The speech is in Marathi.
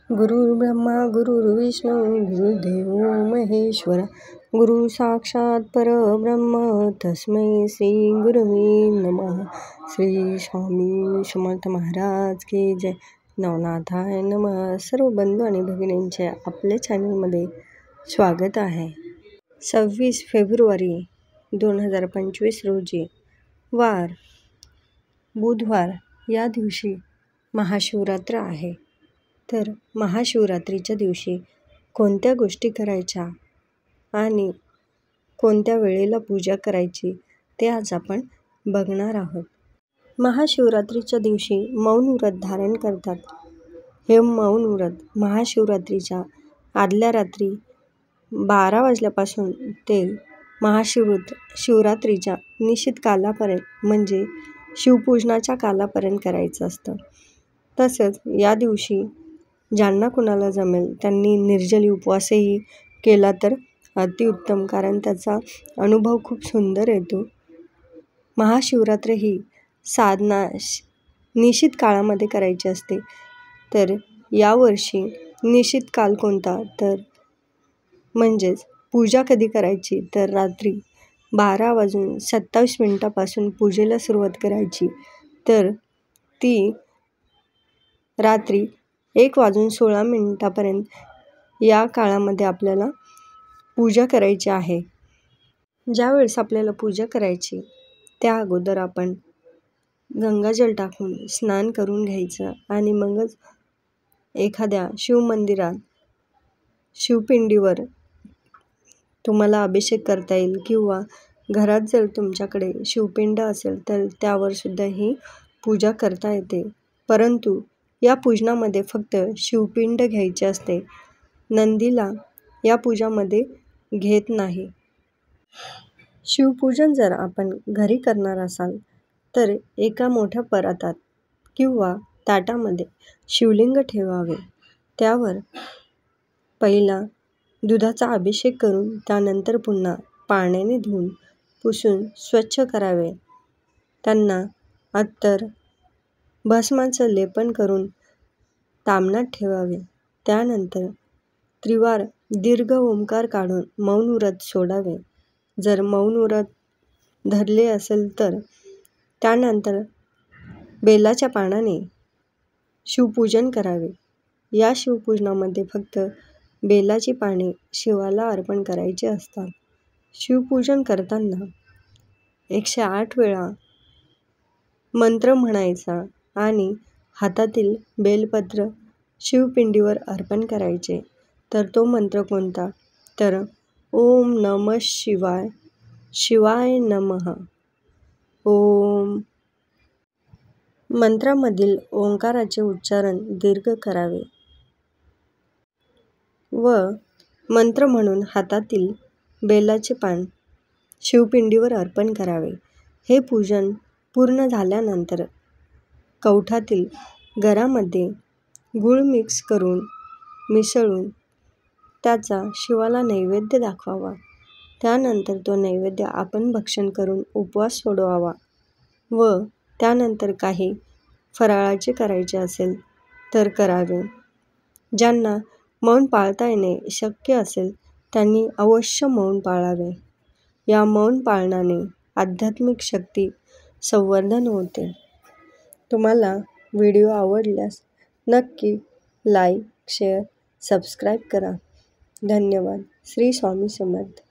गुरुर्ब्रह्मा गुरुर्विष्णू गुरुर्देव महेश्वरा गुरु साक्षात परब्रह्म तस्मै श्री गुरुवे नमः. श्री स्वामी समर्थ महाराज की जय. नवनाथाय नमः. सर्व बंधू आणि भगिनींचे आपल्या चॅनलमध्ये स्वागत आहे. 26 फेब्रुवारी 2025 रोजी वार बुधवार. या दिवशी महाशिवरात्र आहे. तर महाशिवरात्रीच्या दिवशी कोणत्या गोष्टी करायच्या आणि कोणत्या वेळेला पूजा करायची ते आज आपण बघणार आहोत. महाशिवरात्रीच्या दिवशी मौन व्रत धारण करतात. हे मौन व्रत महाशिवरात्रीच्या आदल्या रात्री 12 वाजल्यापासून ते शिवरात्रीच्या निश्चित कालापर्यंत म्हणजे शिवपूजनाच्या कालापर्यंत करायचं असतं. तसंच या दिवशी ज्यांना कुणाला जमेल त्यांनी निर्जली उपवासही केला तर अतिउत्तम, कारण त्याचा अनुभव खूप सुंदर येतो. महाशिवरात्र ही साधना निश्चित काळामध्ये करायची असते. तर यावर्षी निश्चित काल कोणता तर म्हणजेच पूजा कधी करायची तर रात्री 12:27 पूजेला सुरुवात करायची. तर ती रात्री 1:16 या काळामध्ये आपल्याला पूजा करायची आहे. ज्यावेळेस आपल्याला पूजा करायची त्या अगोदर आपण गंगाजल टाकून स्नान करून घ्यायचं आणि मगच एखाद्या शिवमंदिरात शिवपिंडीवर तुम्हाला अभिषेक करता येईल किंवा घरात जर तुमच्याकडे शिवपिंड असेल तर त्यावर सुद्धा ही पूजा करता येते. परंतु या पूजनामध्ये फक्त शिवपिंड घ्यायचे असते. नंदीला या पूजामध्ये घेत नाही. शिवपूजन जर आपण घरी करणार असाल तर एका मोठ्या परातात किंवा ताटामध्ये शिवलिंग ठेवावे. त्यावर पहिला दुधाचा अभिषेक करून त्यानंतर पुन्हा पाण्याने धुवून पुसून स्वच्छ करावे. त्यांना अत्तर भस्माचं लेपन करून तामणात ठेवावे. त्यानंतर त्रिवार दीर्घ ओंकार काढून मौन व्रत सोडावे. जर मौन व्रत धरले असेल तर त्यानंतर बेलाच्या पानाने शिवपूजन करावे. या शिवपूजनामध्ये फक्त बेलाची पाने शिवाला अर्पण करायची असतात. शिवपूजन करताना 108 वेळा मंत्र म्हणायचा आणि हातातील बेलपत्र शिवपिंडीवर अर्पण करायचे. तर तो मंत्र कोणता तर ओम नमः शिवाय, शिवाय नमः. ओम. मंत्रामधील ओंकाराचे उच्चारण दीर्घ करावे व मंत्र म्हणून हातातील बेलाचे पान शिवपिंडीवर अर्पण करावे. हे पूजन पूर्ण झाल्यानंतर कवठातील गरामध्ये गूळ मिसळून त्याचा शिवाला नैवेद्य दाखवावा. त्यानंतर तो नैवेद्य आपण भक्षण करून उपवास सोडवावा व त्यानंतर काही फराळाचे करायचे असेल तर करावे. ज्यांना मौन पाळता येणे शक्य असेल त्यांनी अवश्य मौन पाळावे. या मौन पाळनाने आध्यात्मिक शक्ती संवर्धन होते. तुम्हाला व्हिडिओ आवडल्यास नक्की लाईक, शेअर, सबस्क्राईब करा. धन्यवाद. श्री स्वामी समर्थ.